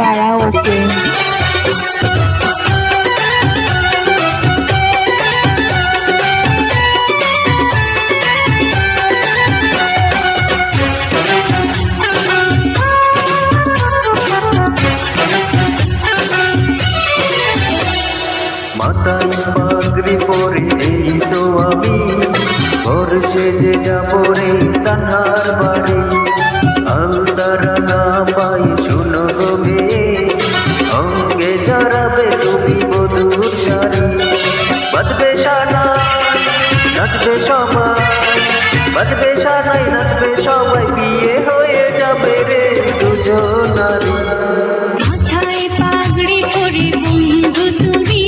Karaoke. মাথায় পাগড়ি পরে এই তো আমি ঘর সেজে যাবো রে তাহার বাড়ি। আলতারা না পাই শুনো গো মেয়ে, অঙ্গে জড়াবে তুমি বধুর শাড়ি। বাজবে সানাই নাচবে সবাই, বাজবে সানাই নাচবে সবাই, বিয়ে হয়ে যাবে রে দুজনারই। মাথায় পাগড়ি পরে বন্ধু তুমি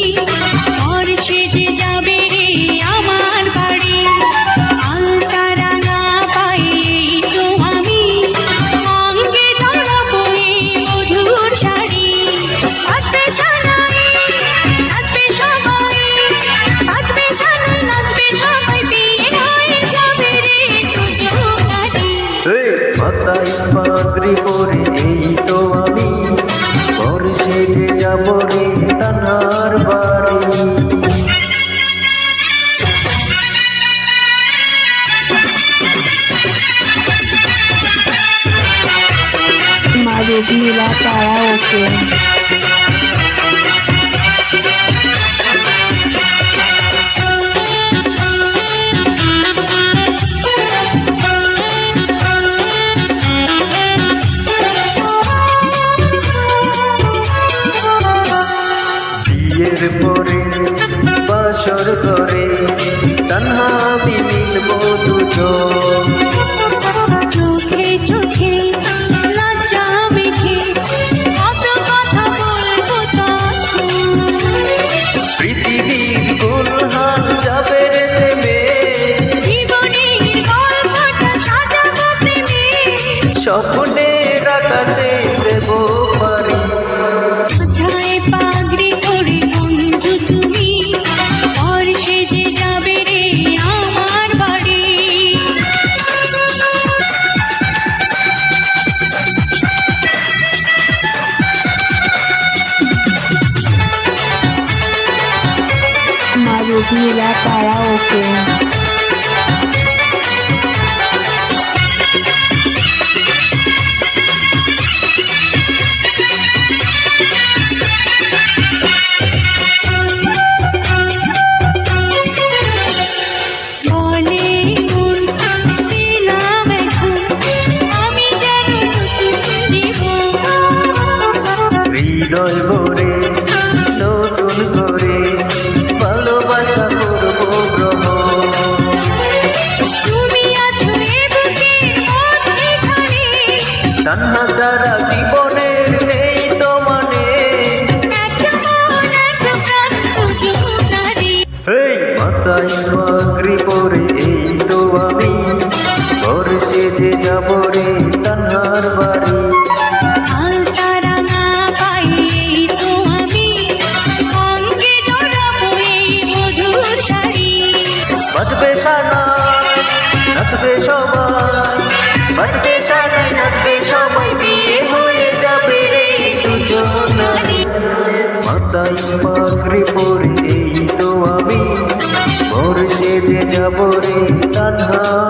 ঘর সেজে যাবে রে আমার বাড়ি। আলতারা না পাই এই তো আমি অঙ্গে ধরাবো এই মধুর শাড়ি। বাজবে সানাই নাচবে সবাই, বাজবে সানাই নাচবে সবাই, বিয়ে হয়ে যাবে রে দুজনারই। মাথায় পাগড়ি পরে এই তো আমি ঘর সেজে যাবো রে তাহার বাড়ি। মারুভিলা কারাওকে। বিয়ের পরে বাসর করে তান্হা মিলিব দুজন। চোখে চোখে লজ্জা মেখে কত কথা বলবো তখন। পৃথিবীর গুলহান যাবে রে থেমে, জীবনের গল্পটা সাজাবো প্রেমে। স্বপ্নের আকাশে দেব পারি। মাথায় পাগড়ি পরে বন্ধু তুমি ঘর সেজে যাবে রে আমার বাড়ি। মারুভিলা কারাওকে। বলে মন পেলাম এখন আমি যেন নতুন জীবন। হৃদয় ভরে নতুন করে ভালোবাসা করবো গ্রহণ। তুমি আছো এ বুকের মধ্যেখানে, তান্হা ছাড়া জীবনের নেই তো মানে। একটা মন একটা প্রাণ দুজনারই। মাথায় পাগড়ি পরে এই তো আমি ঘর সেজে যাবো রে তাহার বাড়ি। আলতারা না পাই এই তো আমি অঙ্গে ধরাবো এই মধুর শাড়ি। বাজবে সানাই নাচবে সবাই, বাজবে সানাই নাচবে সবাই, বিয়ে হয়ে যাবে রে দুজনারই। মাথায় পাগড়ি পরে এই তো আমি ঘর সেজে যাবো রে তাহার